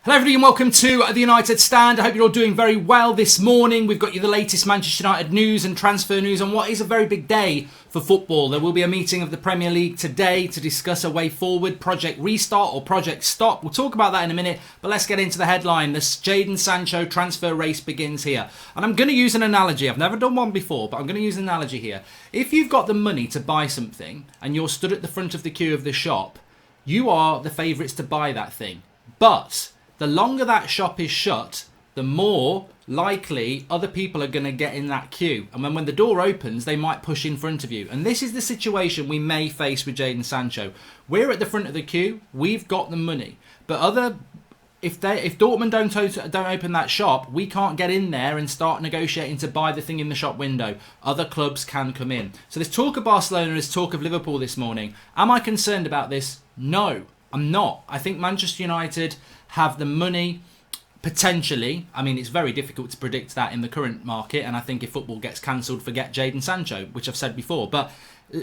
Hello everybody and welcome to the United Stand. I hope you're all doing very well this morning. We've got you the latest Manchester United news and transfer news on what is a very big day for football. There will be a meeting of the Premier League today to discuss a way forward, Project Restart or Project Stop. We'll talk about that in a minute, but let's get into the headline. This Jadon Sancho transfer race begins here. And I'm going to use an analogy. I've never done one before, but I'm going to use an analogy here. If you've got the money to buy something and you're stood at the front of the queue of the shop, you are the favourites to buy that thing. But the longer that shop is shut, the more likely other people are going to get in that queue. And when the door opens, they might push in front of you. And this is the situation we may face with Jadon Sancho. We're at the front of the queue. We've got the money. But if Dortmund don't open that shop, we can't get in there and start negotiating to buy the thing in the shop window. Other clubs can come in. So there's talk of Barcelona, there's talk of Liverpool this morning. Am I concerned about this? No, I'm not. I think Manchester United have the money, potentially. I mean, it's very difficult to predict that in the current market, and I think if football gets cancelled, forget Jadon Sancho, which I've said before. But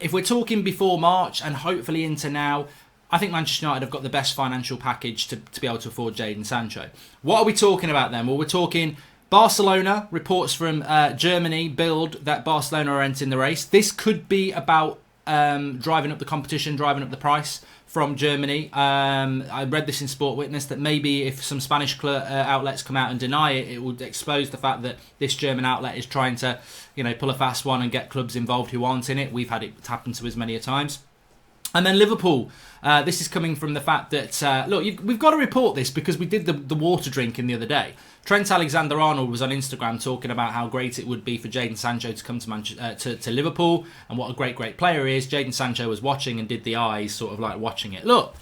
if we're talking before March and hopefully into now, I think Manchester United have got the best financial package to be able to afford Jadon Sancho. What are we talking about then? Well, we're talking Barcelona. Reports from Germany build that Barcelona are entering the race. This could be about driving up the competition, driving up the price from Germany. I read this in Sport Witness that maybe if some Spanish outlets come out and deny it, it will expose the fact that this German outlet is trying to, pull a fast one and get clubs involved who aren't in it. We've had it happen to us many a times. And then Liverpool. This is coming from the fact that, we've got to report this because we did the water drinking the other day. Trent Alexander-Arnold was on Instagram talking about how great it would be for Jadon Sancho to come to Liverpool and what a great player he is. Jadon Sancho was watching and did the eyes, sort of like watching it. Look,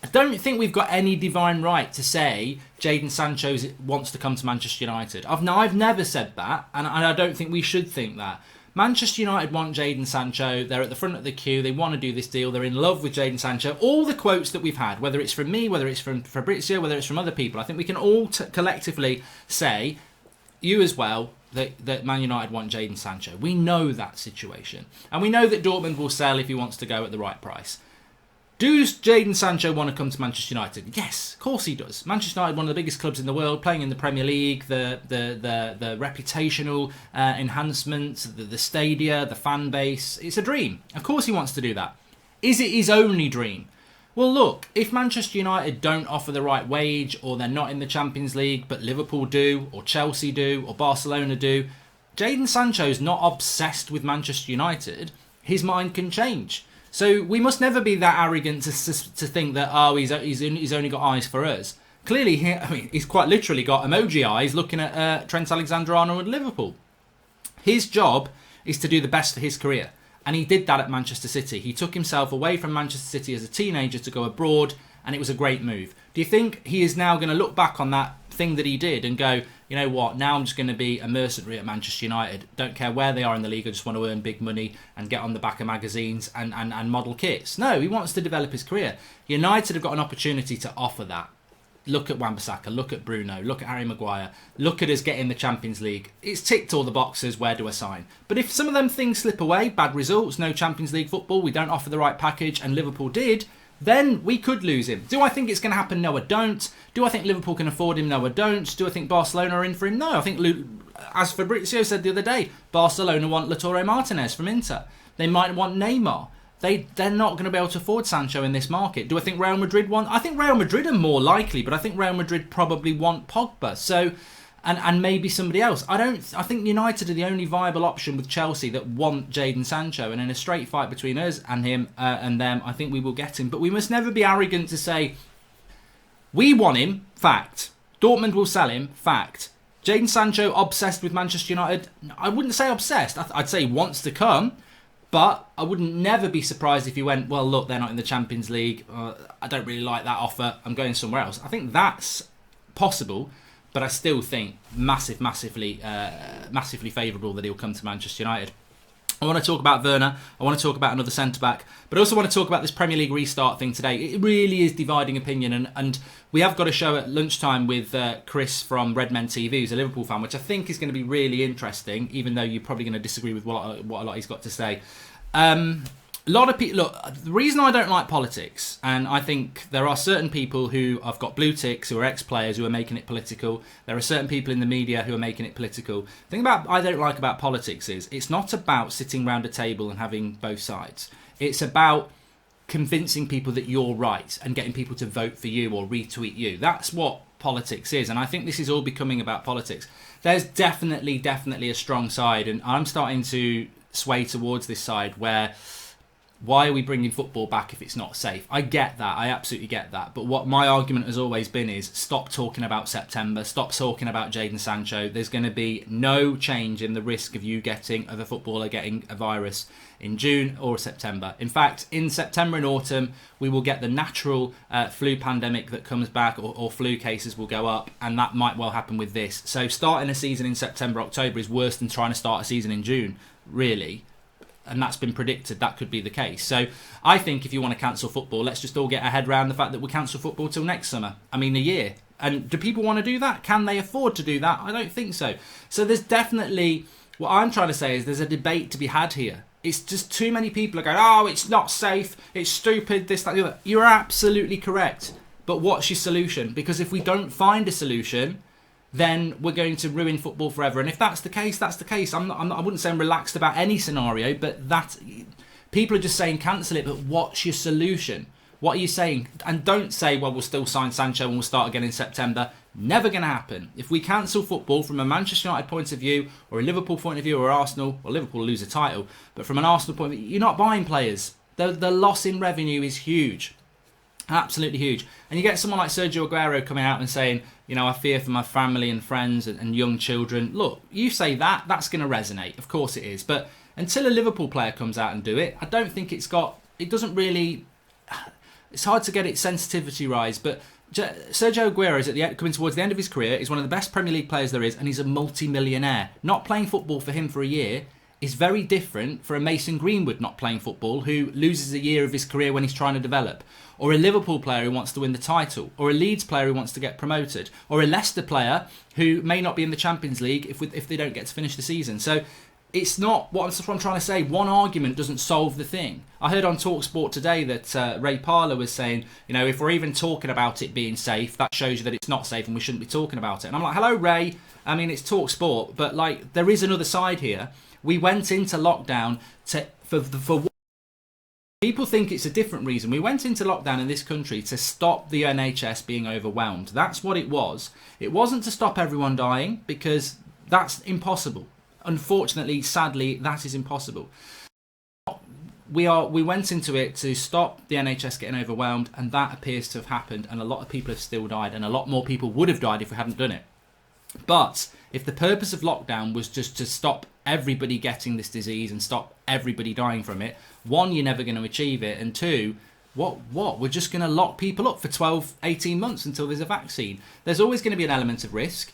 I don't think we've got any divine right to say Jadon Sancho wants to come to Manchester United. I've never said that, and I don't think we should think that. Manchester United want Jadon Sancho. They're at the front of the queue. They want to do this deal. They're in love with Jadon Sancho. All the quotes that we've had, whether it's from me, whether it's from Fabrizio, whether it's from other people, I think we can all collectively say, you as well, that Man United want Jadon Sancho. We know that situation. And we know that Dortmund will sell if he wants to go at the right price. Does Jadon Sancho want to come to Manchester United? Yes, of course he does. Manchester United, one of the biggest clubs in the world, playing in the Premier League, the reputational enhancements, the stadia, the fan base. It's a dream. Of course he wants to do that. Is it his only dream? Well, look, if Manchester United don't offer the right wage, or they're not in the Champions League, but Liverpool do, or Chelsea do, or Barcelona do, Jadon Sancho's not obsessed with Manchester United. His mind can change. So we must never be that arrogant to think that, he's only got eyes for us. Clearly, he's quite literally got emoji eyes looking at Trent Alexander-Arnold at Liverpool. His job is to do the best for his career. And he did that at Manchester City. He took himself away from Manchester City as a teenager to go abroad, and it was a great move. Do you think he is now going to look back on that thing that he did and go, you know what, now I'm just going to be a mercenary at Manchester United. Don't care where they are in the league, I just want to earn big money and get on the back of magazines and model kits. No, he wants to develop his career. United have got an opportunity to offer that. Look at Wan-Bissaka, look at Bruno, look at Harry Maguire, look at us getting the Champions League. It's ticked all the boxes, where do I sign? But if some of them things slip away, bad results, no Champions League football, we don't offer the right package, and Liverpool did, then we could lose him. Do I think it's going to happen? No, I don't. Do I think Liverpool can afford him? No, I don't. Do I think Barcelona are in for him? No, I think, as Fabrizio said the other day, Barcelona want Lautaro Martinez from Inter. They might want Neymar. They're not going to be able to afford Sancho in this market. Do I think Real Madrid want? I think Real Madrid are more likely, but I think Real Madrid probably want Pogba. So, and maybe somebody else. I think United are the only viable option with Chelsea that want Jadon Sancho. And in a straight fight between us and him and them, I think we will get him. But we must never be arrogant to say, we want him, fact. Dortmund will sell him, fact. Jadon Sancho obsessed with Manchester United? I wouldn't say obsessed. I'd say he wants to come. But I wouldn't never be surprised if he went, well, look, they're not in the Champions League. I don't really like that offer. I'm going somewhere else. I think that's possible. But I still think massively favourable that he'll come to Manchester United. I want to talk about Werner. I want to talk about another centre-back. But I also want to talk about this Premier League restart thing today. It really is dividing opinion. And we have got a show at lunchtime with Chris from Redmen TV, who's a Liverpool fan, which I think is going to be really interesting, even though you're probably going to disagree with what a lot he's got to say. A lot of people, look, the reason I don't like politics, and I think there are certain people who have got blue ticks, who are ex-players, who are making it political. There are certain people in the media who are making it political. The thing I don't like about politics is it's not about sitting round a table and having both sides. It's about convincing people that you're right and getting people to vote for you or retweet you. That's what politics is, and I think this is all becoming about politics. There's definitely a strong side, and I'm starting to sway towards this side where, why are we bringing football back if it's not safe? I get that. I absolutely get that. But what my argument has always been is stop talking about September. Stop talking about Jadon Sancho. There's going to be no change in the risk of a footballer getting a virus in June or September. In fact, in September and autumn, we will get the natural flu pandemic that comes back, or flu cases will go up, and that might well happen with this. So starting a season in September, October is worse than trying to start a season in June, really. And that's been predicted, that could be the case. So I think if you want to cancel football, let's just all get our head around the fact that we'll cancel football till next summer. I mean, a year. And do people want to do that? Can they afford to do that? I don't think so. So there's definitely, what I'm trying to say is there's a debate to be had here. It's just too many people are going, oh, it's not safe, it's stupid, this, that, the other. You're absolutely correct. But what's your solution? Because if we don't find a solution, then we're going to ruin football forever. And if that's the case, that's the case. I wouldn't say I'm relaxed about any scenario, but that people are just saying cancel it. But what's your solution? What are you saying? And don't say, well, we'll still sign Sancho and we'll start again in September. Never going to happen. If we cancel football from a Manchester United point of view, or a Liverpool point of view, or Arsenal, well, Liverpool will lose a title, but from an Arsenal point of view, you're not buying players. The loss in revenue is huge. Absolutely huge. And you get someone like Sergio Aguero coming out and saying, you know, I fear for my family and friends and young children. Look, you say that, that's going to resonate. Of course it is. But until a Liverpool player comes out and do it, I don't think it's hard to get its sensitivity rise. But Sergio Aguero is coming towards the end of his career. He's one of the best Premier League players there is, and he's a multi-millionaire. Not playing football for him for a year is very different for a Mason Greenwood not playing football, who loses a year of his career when he's trying to develop, or a Liverpool player who wants to win the title, or a Leeds player who wants to get promoted, or a Leicester player who may not be in the Champions League if they don't get to finish the season. So it's not, what I'm trying to say, one argument doesn't solve the thing. I heard on TalkSport today that Ray Parlour was saying, you know, if we're even talking about it being safe, that shows you that it's not safe and we shouldn't be talking about it. And I'm like, hello, Ray. I mean, it's TalkSport, but like, there is another side here. We went into lockdown for people think it's a different reason. We went into lockdown in this country to stop the NHS being overwhelmed. That's what it was. It wasn't to stop everyone dying, because that's impossible. Unfortunately, sadly, that is impossible. We went into it to stop the NHS getting overwhelmed, and that appears to have happened, and a lot of people have still died, and a lot more people would have died if we hadn't done it. But if the purpose of lockdown was just to stop everybody getting this disease and stop everybody dying from it, one, you're never going to achieve it, and two, what? We're just going to lock people up for 12, 18 months until there's a vaccine. There's always going to be an element of risk.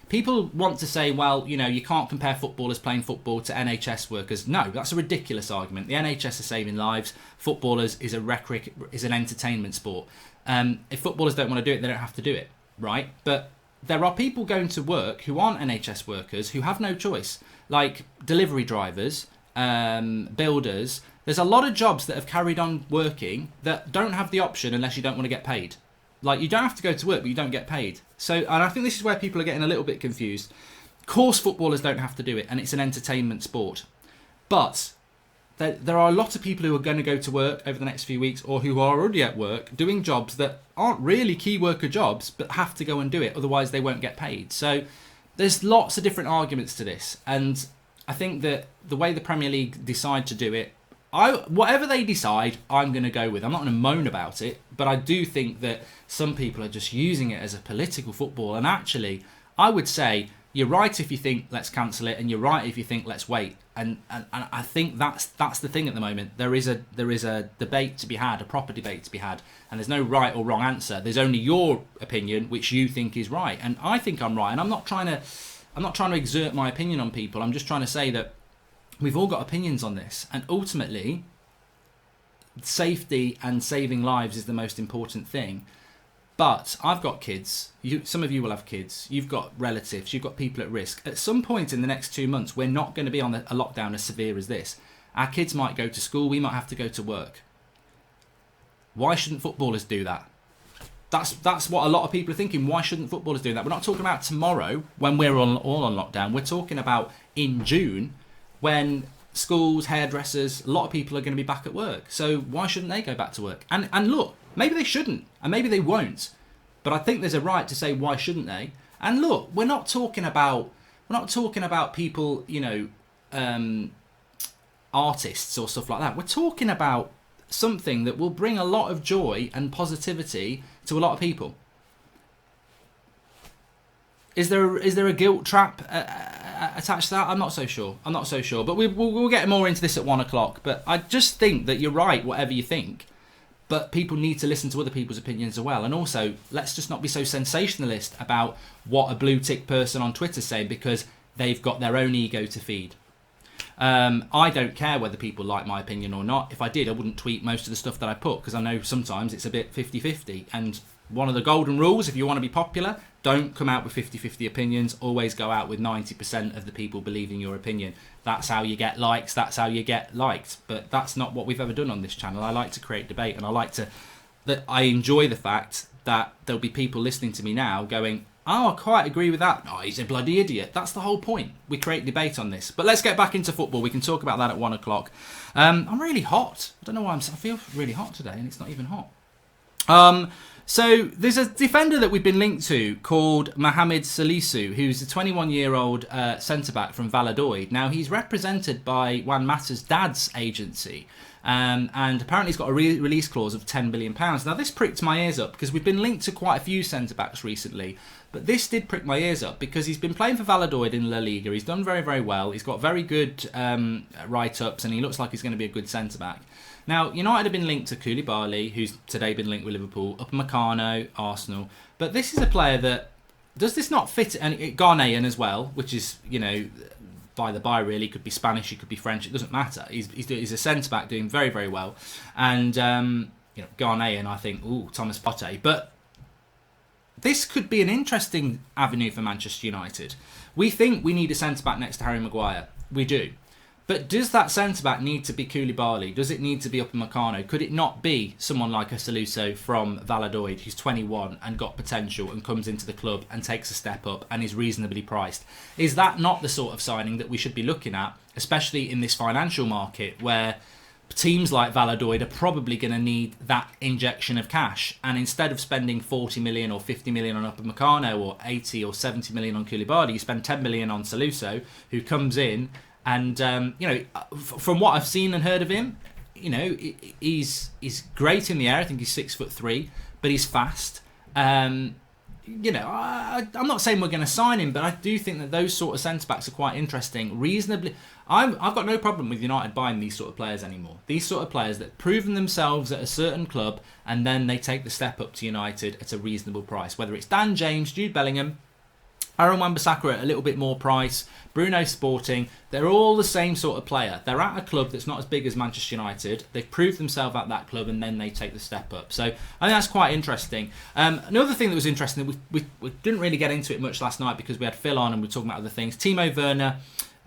People want to say, well, you know, you can't compare footballers playing football to NHS workers. No, that's a ridiculous argument. The NHS are saving lives. Footballers is an entertainment sport. If footballers don't want to do it, they don't have to do it, right? But there are people going to work who aren't NHS workers who have no choice, like delivery drivers, builders. There's a lot of jobs that have carried on working that don't have the option unless you don't want to get paid. Like, you don't have to go to work, but you don't get paid. So, and I think this is where people are getting a little bit confused. Of course, footballers don't have to do it, and it's an entertainment sport. But there are a lot of people who are going to go to work over the next few weeks, or who are already at work doing jobs that aren't really key worker jobs, but have to go and do it, otherwise they won't get paid. So there's lots of different arguments to this, and I think that the way the Premier League decide to do it, whatever they decide, I'm going to go with. I'm not going to moan about it, but I do think that some people are just using it as a political football, and actually, I would say you're right if you think let's cancel it, and you're right if you think let's wait. And I think that's the thing at the moment. There is a debate to be had, a proper debate to be had, and there's no right or wrong answer. There's only your opinion, which you think is right, and I think I'm right. And I'm not trying to exert my opinion on people. I'm just trying to say that we've all got opinions on this, and ultimately, safety and saving lives is the most important thing. But I've got kids. Some of you will have kids. You've got relatives. You've got people at risk. At some point in the next 2 months, we're not going to be on a lockdown as severe as this. Our kids might go to school, we might have to go to work. Why shouldn't footballers do that? That's what a lot of people are thinking. Why shouldn't footballers do that? We're not talking about tomorrow when we're all on lockdown. We're talking about in June when schools, hairdressers, a lot of people are going to be back at work. So why shouldn't they go back to work? And look, maybe they shouldn't, and maybe they won't. But I think there's a right to say why shouldn't they? And look, we're not talking about people, artists or stuff like that. We're talking about something that will bring a lot of joy and positivity to a lot of people. Is there a guilt trap attached to that? I'm not so sure. But we'll get more into this at 1 o'clock. But I just think that you're right, whatever you think. But people need to listen to other people's opinions as well. And also, let's just not be so sensationalist about what a blue tick person on Twitter's saying, because they've got their own ego to feed. I don't care whether people like my opinion or not. If I did, I wouldn't tweet most of the stuff that I put, because I know sometimes it's a bit 50-50. And one of the golden rules, if you want to be popular, don't come out with 50-50 opinions. Always go out with 90% of the people believing your opinion. That's how you get likes. That's how you get liked. But that's not what we've ever done on this channel. I like to create debate, and I enjoy the fact that there'll be people listening to me now going, oh, I quite agree with that. Oh, he's a bloody idiot. That's the whole point. We create debate on this. But let's get back into football. We can talk about that at 1 o'clock. I'm really hot. I don't know why I feel really hot today, and it's not even hot. So there's a defender that we've been linked to called Mohamed Salisu, who's a 21-year-old centre-back from Valladolid. Now, he's represented by Juan Mata's dad's agency. And apparently he's got a release clause of £10 million. Now, this pricked my ears up because we've been linked to quite a few centre-backs recently. But this did prick my ears up because he's been playing for Valladolid in La Liga. He's done very, very well. He's got very good write-ups, and he looks like he's going to be a good centre-back. Now, United have been linked to Koulibaly, who's today been linked with Liverpool, Upamecano, Arsenal. But this is a player that, does this not fit? And Ghanaian as well, which is, by the by, really. Could be Spanish, it could be French, it doesn't matter. He's a centre-back doing very, very well. And, Ghanaian, I think, Thomas Partey. But this could be an interesting avenue for Manchester United. We think we need a centre-back next to Harry Maguire. We do. But does that centre-back need to be Koulibaly? Does it need to be Upamecano? Could it not be someone like a Salisu from Valladolid, who's 21 and got potential and comes into the club and takes a step up and is reasonably priced? Is that not the sort of signing that we should be looking at, especially in this financial market where teams like Valladolid are probably going to need that injection of cash? And instead of spending 40 million or 50 million on Upamecano or 80 or 70 million on Koulibaly, you spend 10 million on Salisu, who comes in. And, from what I've seen and heard of him, he's great in the air. I think he's 6'3", but he's fast. I'm not saying we're going to sign him, but I do think that those sort of centre-backs are quite interesting. Reasonably, I've got no problem with United buying these sort of players anymore. These sort of players that have proven themselves at a certain club, and then they take the step up to United at a reasonable price. Whether it's Dan James, Jude Bellingham, Aaron Wan-Bissaka at a little bit more price, Bruno Sporting, they're all the same sort of player. They're at a club that's not as big as Manchester United. They've proved themselves at that club, and then they take the step up. So I think that's quite interesting. Another thing that was interesting, we didn't really get into it much last night because we had Phil on and we were talking about other things. Timo Werner,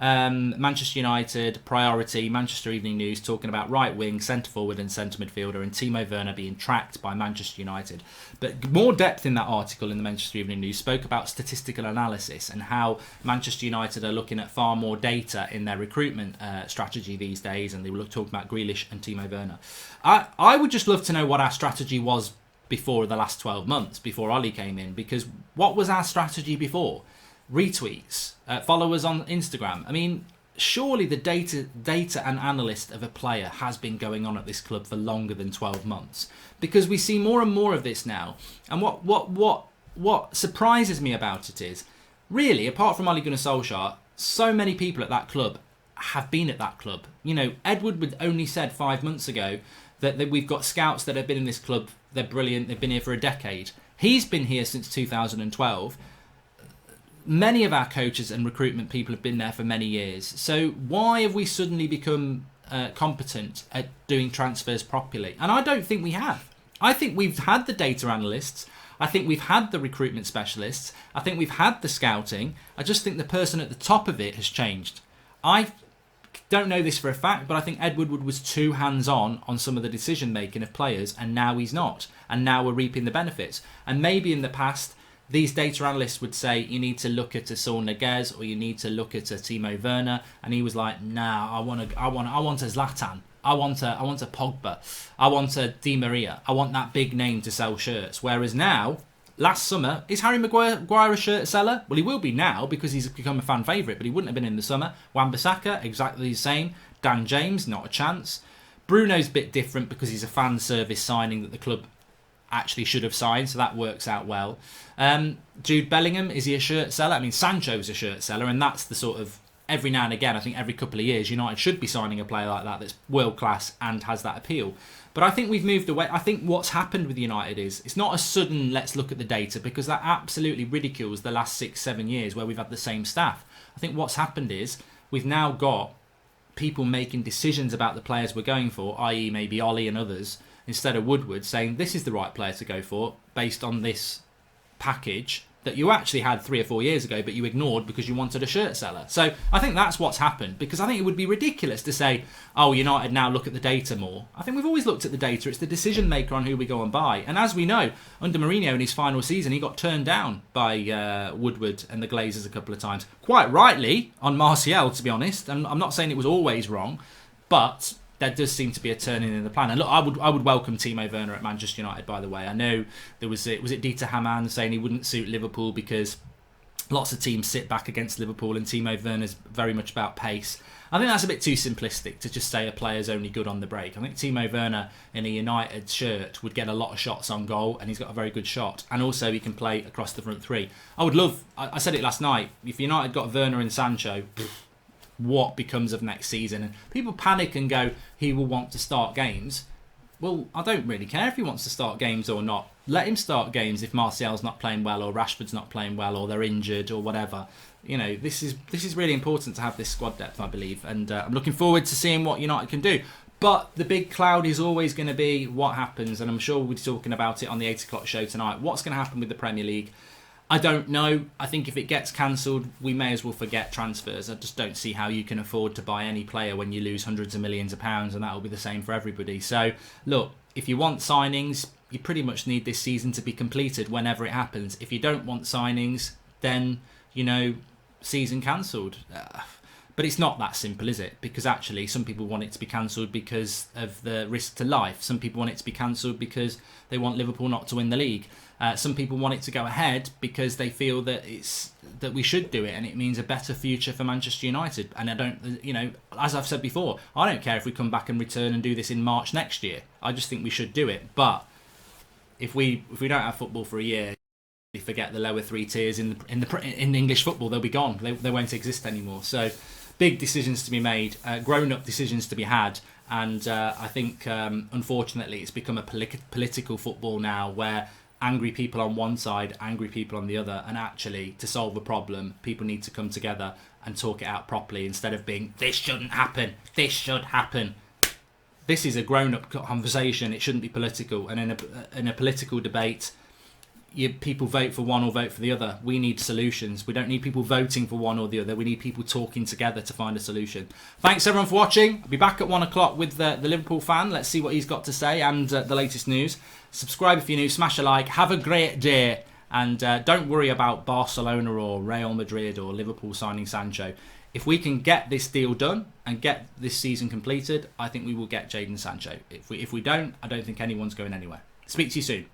Manchester United priority. Manchester Evening News talking about right wing, centre forward and centre midfielder, and Timo Werner being tracked by Manchester United. But more depth in that article in the Manchester Evening News spoke about statistical analysis and how Manchester United are looking at far more data in their recruitment strategy these days, and they were talking about Grealish and Timo Werner. I would just love to know what our strategy was before the last 12 months, before Ollie came in, because what was our strategy before? Retweets, followers on Instagram. I mean, surely the data and analyst of a player has been going on at this club for longer than 12 months, because we see more and more of this now. And what surprises me about it is, really, apart from Ole Gunnar Solskjaer, so many people at that club have been at that club. Edward would only said 5 months ago that we've got scouts that have been in this club. They're brilliant. They've been here for a decade. He's been here since 2012. Many of our coaches and recruitment people have been there for many years. So why have we suddenly become competent at doing transfers properly? And I don't think we have. I think we've had the data analysts. I think we've had the recruitment specialists. I think we've had the scouting. I just think the person at the top of it has changed. I Don't know this for a fact, but I think Ed Woodward was too hands-on on some of the decision-making of players, and now he's not. And now we're reaping the benefits. And maybe in the past, these data analysts would say you need to look at a Saul Niguez or you need to look at a Timo Werner, and he was like, nah, I want a Zlatan. I want a Pogba. I want a Di Maria. I want that big name to sell shirts. Whereas now, last summer, is Harry Maguire a shirt seller? Well, he will be now because he's become a fan favourite, but he wouldn't have been in the summer. Wan-Bissaka, exactly the same. Dan James, not a chance. Bruno's a bit different because he's a fan service signing that the club actually should have signed, so that works out well. Jude Bellingham, is he a shirt seller? I mean, Sancho's a shirt seller, and that's the sort of, every now and again, I think every couple of years, United should be signing a player like that that's world class and has that appeal. But I think we've moved away. I think what's happened with United is it's not a sudden let's look at the data, because that absolutely ridicules the last 6-7 years where we've had the same staff. I think what's happened is we've now got people making decisions about the players we're going for, i.e. maybe Ollie and others, instead of Woodward, saying this is the right player to go for based on this package that you actually had 3 or 4 years ago, but you ignored because you wanted a shirt seller. So I think that's what's happened, because I think it would be ridiculous to say, oh, United now look at the data more. I think we've always looked at the data. It's the decision maker on who we go and buy. And as we know, under Mourinho in his final season, he got turned down by Woodward and the Glazers a couple of times. Quite rightly on Martial, to be honest. And I'm not saying it was always wrong, but there does seem to be a turning in the plan. And look, I would welcome Timo Werner at Manchester United, by the way. I know there was it Dieter Hamann saying he wouldn't suit Liverpool because lots of teams sit back against Liverpool and Timo Werner's very much about pace. I think that's a bit too simplistic to just say a player's only good on the break. I think Timo Werner in a United shirt would get a lot of shots on goal, and he's got a very good shot. And also he can play across the front three. I would love, I said it last night, if United got Werner and Sancho, what becomes of next season? And people panic and go, he will want to start games. Well, I don't really care if he wants to start games or not. Let him start games if Martial's not playing well or Rashford's not playing well or they're injured or whatever. You know, this is really important to have this squad depth, I believe, and I'm looking forward to seeing what United can do. But the big cloud is always going to be what happens, and I'm sure we'll be talking about it on the 8 o'clock show tonight. What's going to happen with the Premier League? I don't know. I think if it gets cancelled, we may as well forget transfers. I just don't see how you can afford to buy any player when you lose hundreds of millions of pounds, and that will be the same for everybody. So, look, if you want signings, you pretty much need this season to be completed whenever it happens. If you don't want signings, then, you know, season cancelled. But it's not that simple, is it? Because actually, some people want it to be cancelled because of the risk to life. Some people want it to be cancelled because they want Liverpool not to win the league. Some people want it to go ahead because they feel that that we should do it and it means a better future for Manchester United. And I don't, you know, as I've said before, I don't care if we come back and return and do this in March next year. I just think we should do it. But if we don't have football for a year, we forget the lower three tiers in English football. They'll be gone. They won't exist anymore. So big decisions to be made, grown-up decisions to be had. And I think, unfortunately, it's become a political football now where angry people on one side, angry people on the other. And actually, to solve a problem, people need to come together and talk it out properly instead of being, this shouldn't happen, this should happen. This is a grown-up conversation. It shouldn't be political. And in a political debate, people vote for one or vote for the other. We need solutions. We don't need people voting for one or the other. We need people talking together to find a solution. Thanks everyone for watching. I'll be back at 1 o'clock with the Liverpool fan. Let's see what he's got to say and the latest news. Subscribe if you're new, smash a like, have a great day, and don't worry about Barcelona or Real Madrid or Liverpool signing Sancho. If we can get this deal done and get this season completed, I think we will get Jadon Sancho. If we don't, I don't think anyone's going anywhere. Speak to you soon.